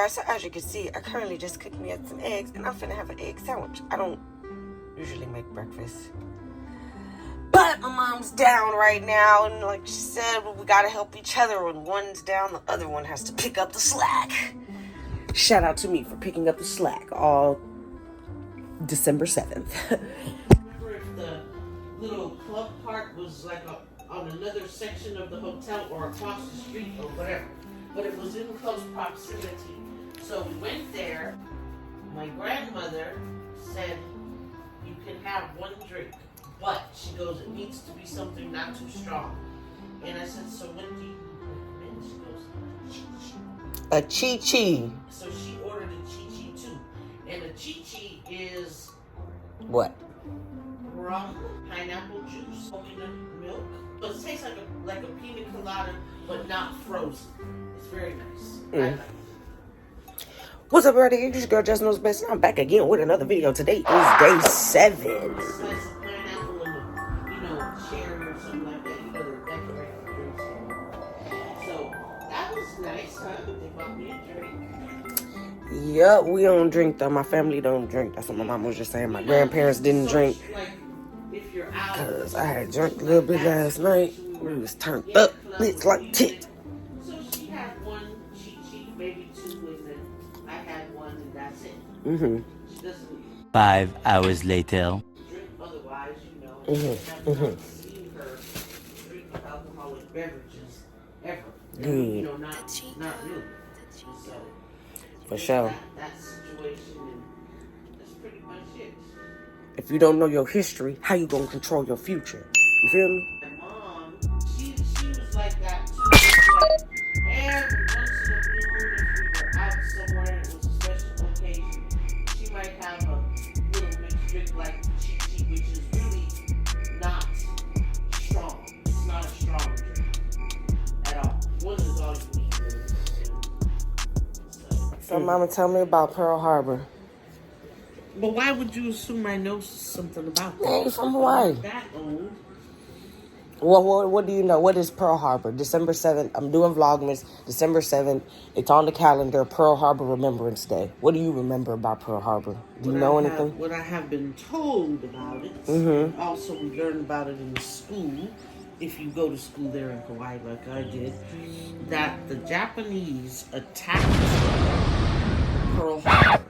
guys, so as you can see, I currently just cooked me up some eggs, and I'm finna have an egg sandwich. I don't usually make breakfast, but my mom's down right now, and like she said, we gotta help each other. When one's down, the other one has to pick up the slack. Shout out to me for picking up the slack all December 7th. Remember if the little club part was like on another section of the hotel or across the street or whatever, but it was in close proximity. So we went there. My grandmother said you can have one drink, but she goes, it needs to be something not too strong. And I said, so when do you recommend? She goes, A chi-chi. so she ordered a chi-chi too. And a chi-chi is What? rum, pineapple juice, coconut milk. So it tastes like a pina colada, but not frozen. It's very nice. I like it. What's up, everybody? It's your girl Jess Knows Best, and I'm back again with another video. Today is day 7. Slice of pineapple and cherry or something like that. To decorate the drinks. So that was nice, huh? They bought me a drink. Yup, we don't drink though. My family don't drink. That's what my mom was just saying. My grandparents didn't drink. Like, if you're out, Cause I had drank a little bit last night. We was turned up. It's like tit. So she had one chi-chi, maybe 2, and then I had one, and that's it. She doesn't 5 hours later. drink otherwise, I've not seen her drink alcoholic beverages ever. Good. Not really. So For sure. that situation, and that's pretty much it. If you don't know your history, how you gonna control your future? You feel me? My mom, she was like that too. Like every once in a blue moon, if we were out somewhere and it was a special occasion, she might have a little mixed drink like chi-chi, which is really not strong. It's not a strong drink at all. One is all you need. So mama tell me about Pearl Harbor. But why would you assume I know something about that? Hey, from Hawaii. That old. What do you know? What is Pearl Harbor? December 7th. I'm doing Vlogmas. December 7th. It's on the calendar. Pearl Harbor Remembrance Day. What do you remember about Pearl Harbor? Do you know anything? What I have been told about it. Also, we learned about it in school. If you go to school there in Hawaii like I did, that the Japanese attacked Pearl Harbor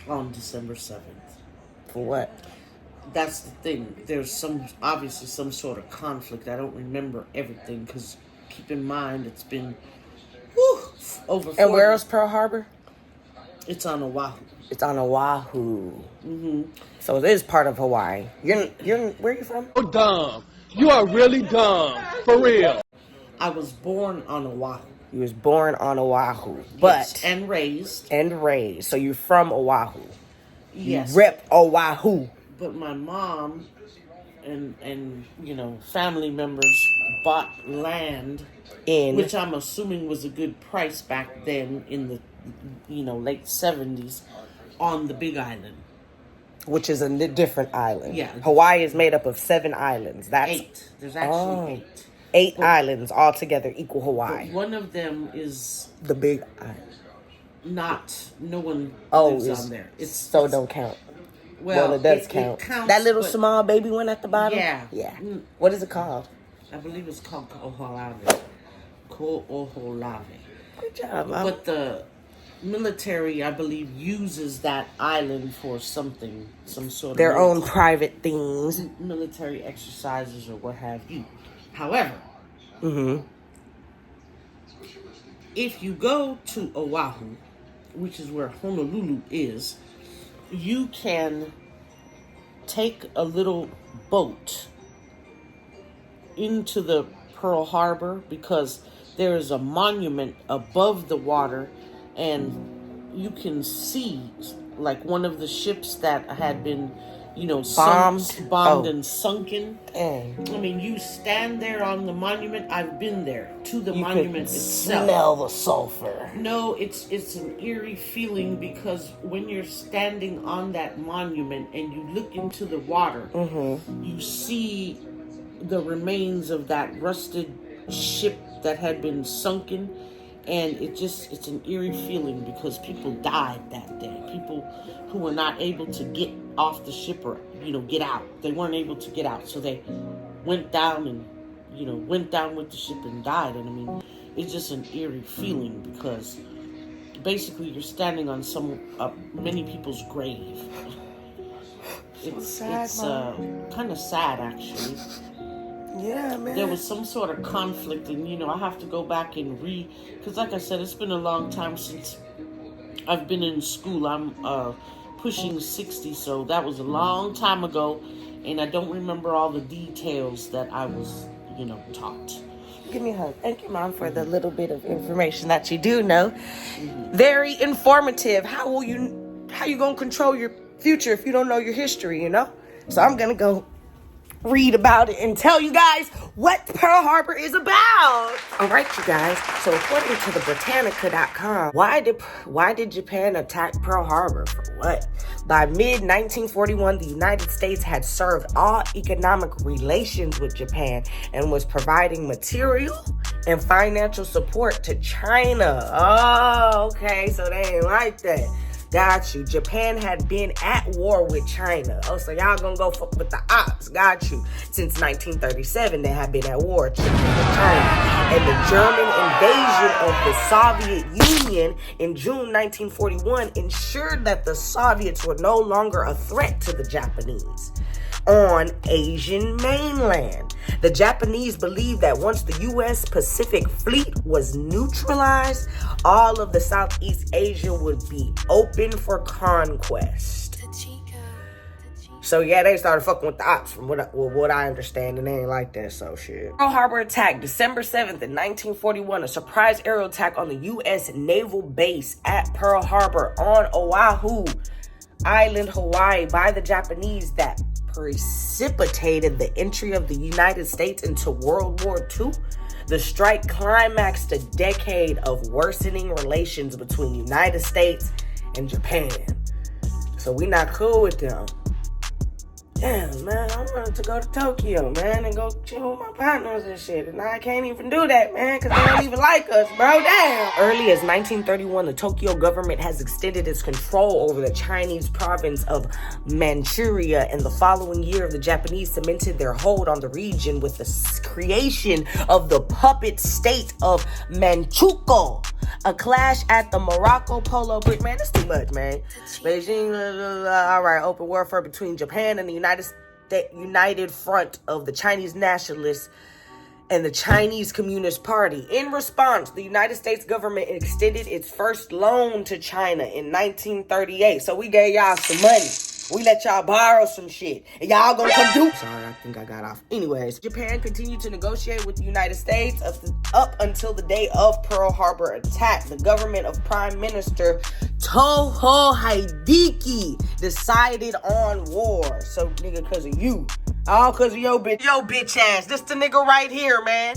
on December 7th. For what? That's the thing. There's obviously some sort of conflict. I don't remember everything because keep in mind it's been over 40. And where is Pearl Harbor? It's on Oahu. It's on Oahu. So it is part of Hawaii. You're where are you from? So dumb. You are really dumb. For real. I was born on Oahu. You was born on Oahu, but Yes, and raised. So you're from Oahu. Yes. You rep Oahu. But my mom and family members bought land, which I'm assuming was a good price back then in the late 70s, on the Big Island, which is a different island. Yeah. Hawaii is made up of 7 islands. That's 8. There's actually 8 islands all together equal Hawaii. But one of them is The Big Island. no one lives on there. So don't count. Well, it does count. It counts, that little but small baby one at the bottom? Yeah. Yeah. What is it called? I believe it's called Ko'oholawe. Ko'oholawe. Good job, Mom. But the military, I believe, uses that island for something, some sort of their own private things. Military exercises or what have you. However, if you go to Oahu, which is where Honolulu is, you can take a little boat into the Pearl Harbor because there is a monument above the water, and you can see like one of the ships that had been bombed and sunken. Dang. I mean, you stand there on the monument. I've been there to the monument itself. Smell the sulfur. No, it's an eerie feeling because when you're standing on that monument and you look into the water, you see the remains of that rusted ship that had been sunken, And it's an eerie feeling because people died that day. People who were not able to get off the ship or, get out. They weren't able to get out. So they went down and, went down with the ship and died. And I mean, it's just an eerie feeling because basically you're standing on many people's grave. It's kind of sad, actually. Yeah, man. There was some sort of conflict, and I have to go back and because like I said, it's been a long time since I've been in school. I'm pushing 60, so that was a long time ago, and I don't remember all the details that I was, taught. Give me a hug. Thank you, Mom, for the little bit of information that you do know. Very informative. How you gonna control your future if you don't know your history, So I'm gonna go read about it and tell you guys what Pearl Harbor is about. All right, you guys. So according to the Britannica.com, why did Japan attack Pearl Harbor? For what? By mid-1941, the United States had served all economic relations with Japan and was providing material and financial support to China. Oh, okay. So they ain't like that. Got you. Japan had been at war with China. Oh, so y'all gonna go fuck with the ops. Got you. Since 1937, they had been at war with China. And the German invasion of the Soviet Union in June 1941 ensured that the Soviets were no longer a threat to the Japanese on Asian mainland. The Japanese believed that once the U.S. Pacific Fleet was neutralized, all of the Southeast Asia would be open for conquest. So yeah, they started fucking with the ops from what I understand, and they ain't like that, so shit. Pearl Harbor attack, December 7th in 1941, a surprise aerial attack on the U.S. naval base at Pearl Harbor on Oahu Island, Hawaii by the Japanese that precipitated the entry of the United States into World War II. The strike climaxed a decade of worsening relations between the United States and Japan. So we not cool with them. Damn, man, I wanted to go to Tokyo, man, and go chill with my partners and shit. And I can't even do that, man, because they don't even like us, bro. Damn. Early as 1931, the Tokyo government has extended its control over the Chinese province of Manchuria. And the following year, the Japanese cemented their hold on the region with the creation of the puppet state of Manchukuo. A clash at the Morocco Polo Bridge. Man, that's too much, man. Beijing, all right, open warfare between Japan and the United Front of the Chinese Nationalists and the Chinese Communist Party. In response, the United States government extended its first loan to China in 1938. So we gave y'all some money. We let y'all borrow some shit. And y'all gonna come do... Sorry, I think I got off. Anyways, Japan continued to negotiate with the United States up until the day of Pearl Harbor attack. The government of Prime Minister Toho Hideki decided on war. So, nigga, because of you. All because of your bitch ass. This the nigga right here, man.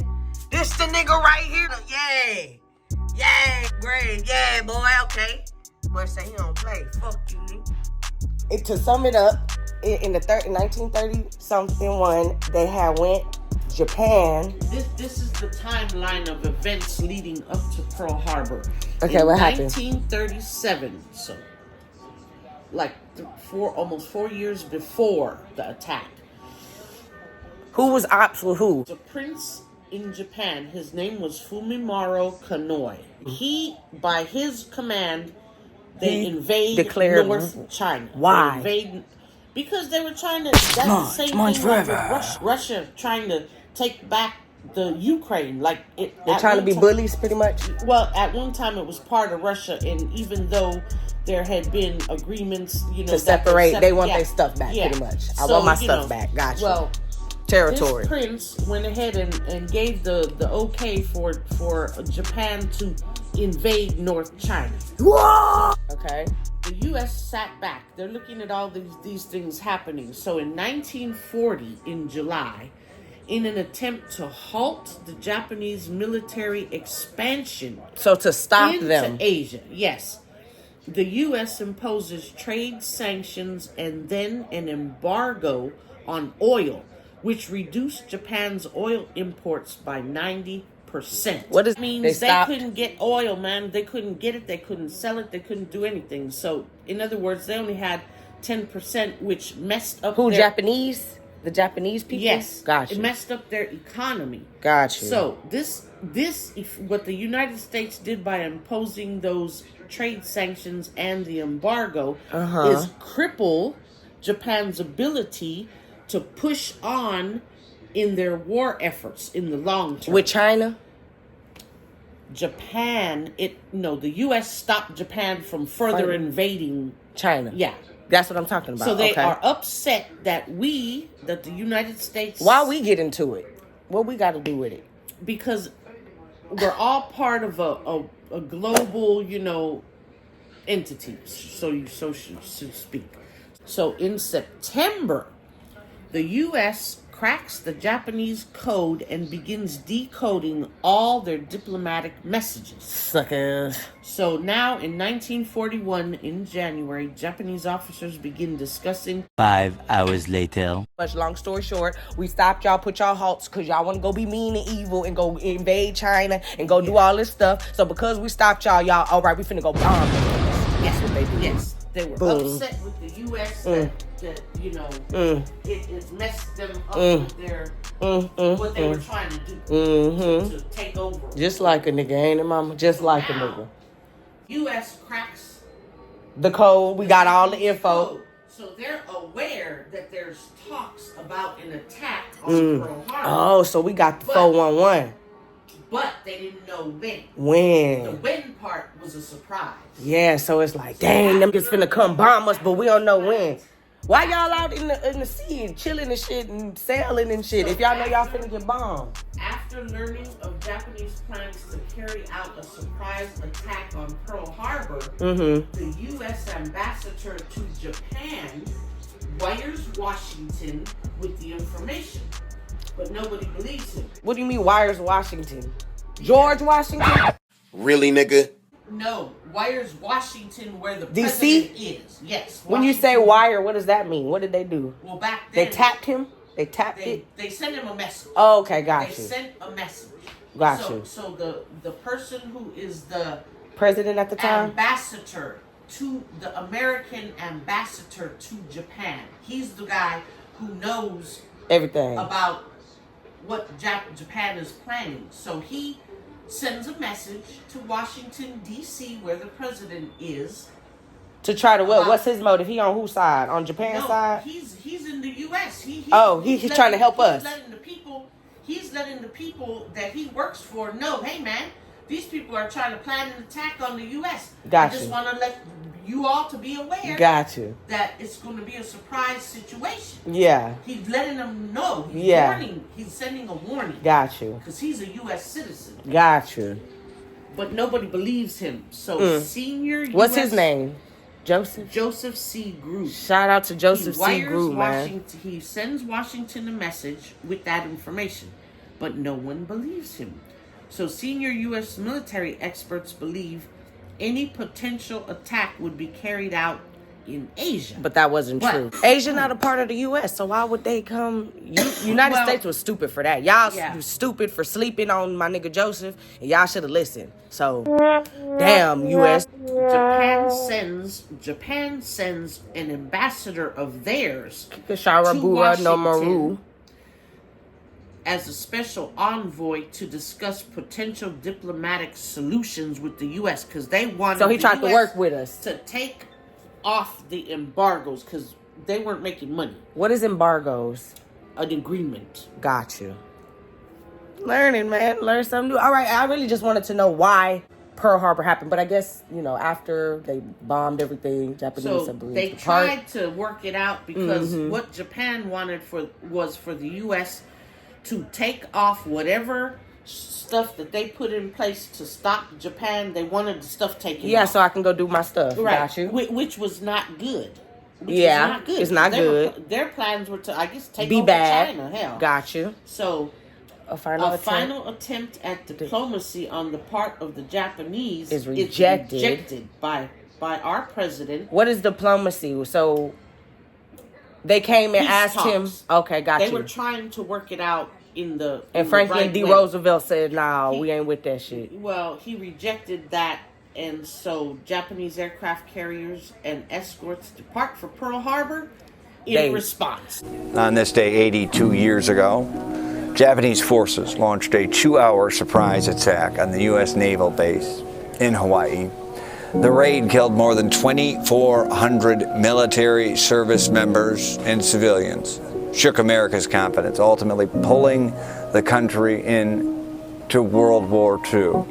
This the nigga right here. Yay. Yay, great. Yeah, boy, okay. Boy say he don't play. Fuck you, nigga. To sum it up, in 1930-something one, they had went Japan. This is the timeline of events leading up to Pearl Harbor. Okay, what happened? 1937, so like almost 4 years before the attack. Who was ops with who? The prince in Japan, his name was Fumimaro Konoe. He, by his command, they declared North China. Why? Because they were trying to... That's the same thing with Russia trying to take back the Ukraine. They're trying to be bullies, pretty much? Well, at one time it was part of Russia, and even though there had been agreements, to separate, they want their stuff back, pretty much. I want my stuff back. Gotcha. Well, territory. This prince went ahead and gave the okay for Japan to invade North China. Whoa! Okay. The U.S. sat back. They're looking at all these things happening. So in 1940, in July, in an attempt to halt the Japanese military expansion, so to stop into them, Asia, yes, the U.S. imposes trade sanctions and then an embargo on oil, which reduced Japan's oil imports by 90%. 10%. What does That means they stopped? couldn't get oil, man. They couldn't get it. They couldn't sell it. They couldn't do anything. So, in other words, they only had 10%, which messed up Who, their... Japanese? The Japanese people? Yes. Gotcha. It messed up their economy. Gotcha. So, what the United States did by imposing those trade sanctions and the embargo is cripple Japan's ability to push on in their war efforts in the long term. With China? Japan, the U.S. stopped Japan from further invading China. Yeah. That's what I'm talking about. So they are upset that the United States... Why we get into it? What we got to do with it? Because we're all part of a global, entity, so to speak. So in September, the U.S. cracks the Japanese code and begins decoding all their diplomatic messages. Suckers. So now in 1941, in January, Japanese officers begin discussing. 5 hours later. Much long story short, we stopped y'all, put y'all halts because y'all want to go be mean and evil and go invade China and go do all this stuff. So because we stopped y'all, all right, we finna go bomb them. That's what they do. Yes, they were upset with the U.S. that it messed them up with their what they were trying to do to take over. Just like a nigga, ain't it, mama? Just like a nigga. U.S. cracks the code. We got all the info. So they're aware that there's talks about an attack on Pearl Harbor. Oh, so we got the 411. But they didn't know when. When? The when part was a surprise. Yeah, so it's like, dang, them just finna come bomb us, but we don't know when. Why y'all out in the sea and chilling and shit and sailing and shit if y'all know y'all finna get bombed? After learning of Japanese plans to carry out a surprise attack on Pearl Harbor, the U.S. ambassador to Japan wires Washington with the information. But nobody believes him. What do you mean wires Washington? George Washington? Really, nigga? No, wires Washington where the DC? president is. Yes. When you say wire, what does that mean? What did they do? Well, back then... They tapped him? They tapped it? They sent him a message. Oh, okay, got They you. sent a message. Got you. So the person who is the... President at the time? Ambassador to... The American ambassador to Japan. He's the guy who knows... Everything. About what Japan is planning. So he sends a message to Washington, D.C., where the president is. To try to what? What's his motive? He on whose side? On Japan's side? He's in the U.S. He's trying to help us. He's letting the people that he works for know, hey, man, these people are trying to plan an attack on the U.S. Gotcha. I just want to let you all to be aware that it's going to be a surprise situation. Yeah. He's letting them know. He's warning. He's sending a warning. Got you. Because he's a U.S. citizen. Got you. But nobody believes him. So senior U.S. What's his name? Joseph? Joseph C. Groot. Shout out to Joseph C. Groot, man. He sends Washington a message with that information. But no one believes him. So senior U.S. military experts believe any potential attack would be carried out in Asia. But that wasn't true. Asia not a part of the U.S., so why would they come? United States was stupid for that. Y'all was stupid for sleeping on my nigga Joseph, and y'all should have listened. So, damn, U.S. Japan sends an ambassador of theirs to Washington as a special envoy to discuss potential diplomatic solutions with the U.S. because they wanted. So he tried to work with us to take off the embargoes because they weren't making money. What is embargoes? An agreement. Got you. Learning, man. Learn something new. All right, I really just wanted to know why Pearl Harbor happened, but I guess, after they bombed everything, Japanese, I believe. They tried to work it out because what Japan wanted was for the U.S. to take off whatever stuff that they put in place to stop Japan. They wanted the stuff taken off. So I can go do my stuff. Right. Got you. Which was not good. It's not good. Their plans were to, I guess, take over China. Hell. Got you. So a final attempt at diplomacy on the part of the Japanese is rejected by our president. What is diplomacy? So they came and asked him. Okay, got you. They were trying to work it out in the And in Franklin the right D. way. Roosevelt said, "Nah, we ain't with that shit." Well, he rejected that, and so Japanese aircraft carriers and escorts depart for Pearl Harbor in response. On this day 82 years ago, Japanese forces launched a 2-hour surprise attack on the U.S. naval base in Hawaii. The raid killed more than 2,400 military service members and civilians, shook America's confidence, ultimately pulling the country into World War II.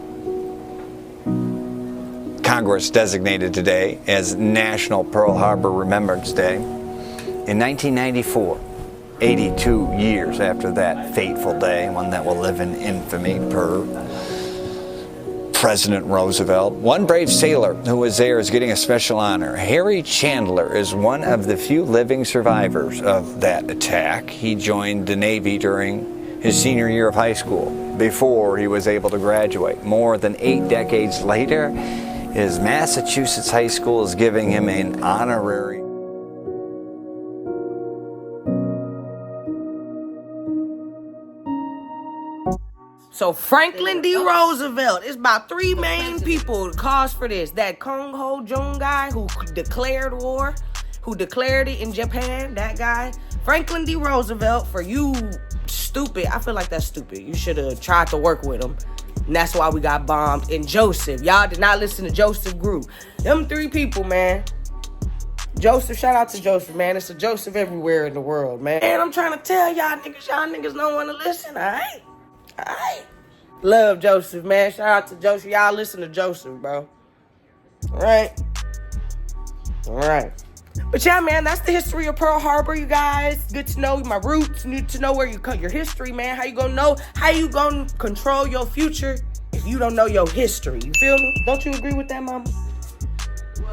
Congress designated today as National Pearl Harbor Remembrance Day. In 1994, 82 years after that fateful day, one that will live in infamy per President Roosevelt, one brave sailor who was there is getting a special honor. Harry Chandler is one of the few living survivors of that attack. He joined the Navy during his senior year of high school before he was able to graduate. More than 8 decades later, his Massachusetts high school is giving him an honorary. So Franklin D. Roosevelt, it's about 3 main people the cause for this. That Kong Ho Jung guy who declared war, who declared it in Japan, that guy. Franklin D. Roosevelt, for you stupid, I feel like that's stupid. You should have tried to work with him. And that's why we got bombed. And Joseph, y'all did not listen to Joseph Group. Them 3 people, man. Joseph, shout out to Joseph, man. It's a Joseph everywhere in the world, man. And I'm trying to tell y'all niggas don't want to listen, all right? Alright. Love Joseph, man. Shout out to Joseph. Y'all listen to Joseph, bro. Alright. But yeah, man, that's the history of Pearl Harbor, you guys. Good to know my roots. Need to know where you cut your history, man. How you gonna know? How you gonna control your future if you don't know your history? You feel me? Don't you agree with that, mama?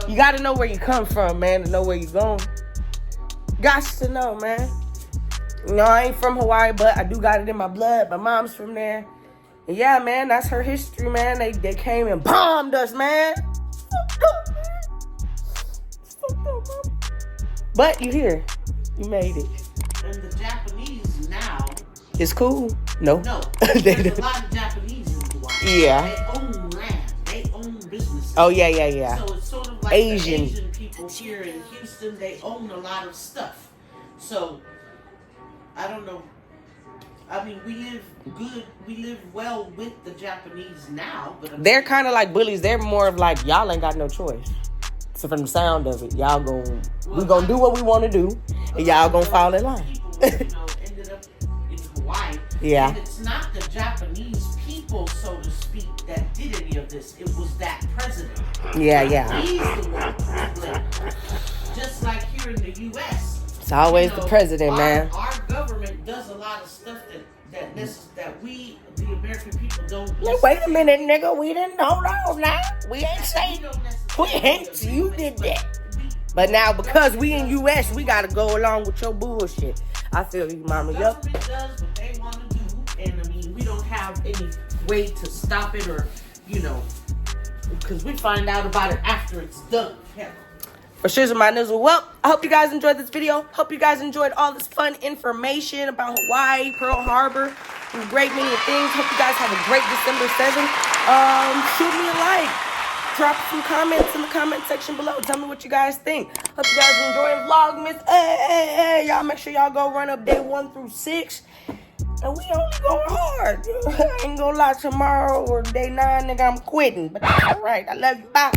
You gotta know where you come from, man, to know where you going. Got to know, man. You know, I ain't from Hawaii, but I do got it in my blood. My mom's from there. And yeah, man, that's her history, man. They came and bombed us, man. Fucked up, man. Fucked up, mama. But you here. You made it. And the Japanese now... It's cool. No. No. There's a lot of Japanese in Hawaii. Yeah. They own land. They own businesses. Oh, yeah. So it's sort of like Asian. the Asian people here in Houston. They own a lot of stuff. So... I don't know. I mean, we live good. We live well with the Japanese now, but they're kind of like bullies. They're more of like, y'all ain't got no choice. So from the sound of it, we gonna do what we want to do, and y'all gonna fall in line. People, ended up in Hawaii. Yeah. And it's not the Japanese people, so to speak, that did any of this. It was that president. Yeah. He's the one to blame. Just like here in the U.S. It's always the president, man. Our government does a lot of stuff that we, the American people, don't. Wait a minute, nigga. We didn't hold on now. We ain't saying. We ain't. You did that. But now because we in U.S., we gotta go along with your bullshit. I feel you, mama. Yup. Government does what they want to do, and I mean, we don't have any way to stop it, or because we find out about it after it's done. Hell. For shizzle my nizzle. Well, I hope you guys enjoyed this video. Hope you guys enjoyed all this fun information about Hawaii, Pearl Harbor, and great many things. Hope you guys have a great December 7th. Shoot me a like. Drop some comments in the comment section below. Tell me what you guys think. Hope you guys enjoyed Vlogmas. Hey. Y'all make sure y'all go run up day 1 through 6. And we only going hard. I ain't gonna lie, tomorrow or day 9, nigga, I'm quitting. But that's alright. I love you. Bye.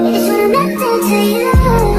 It's connected to you.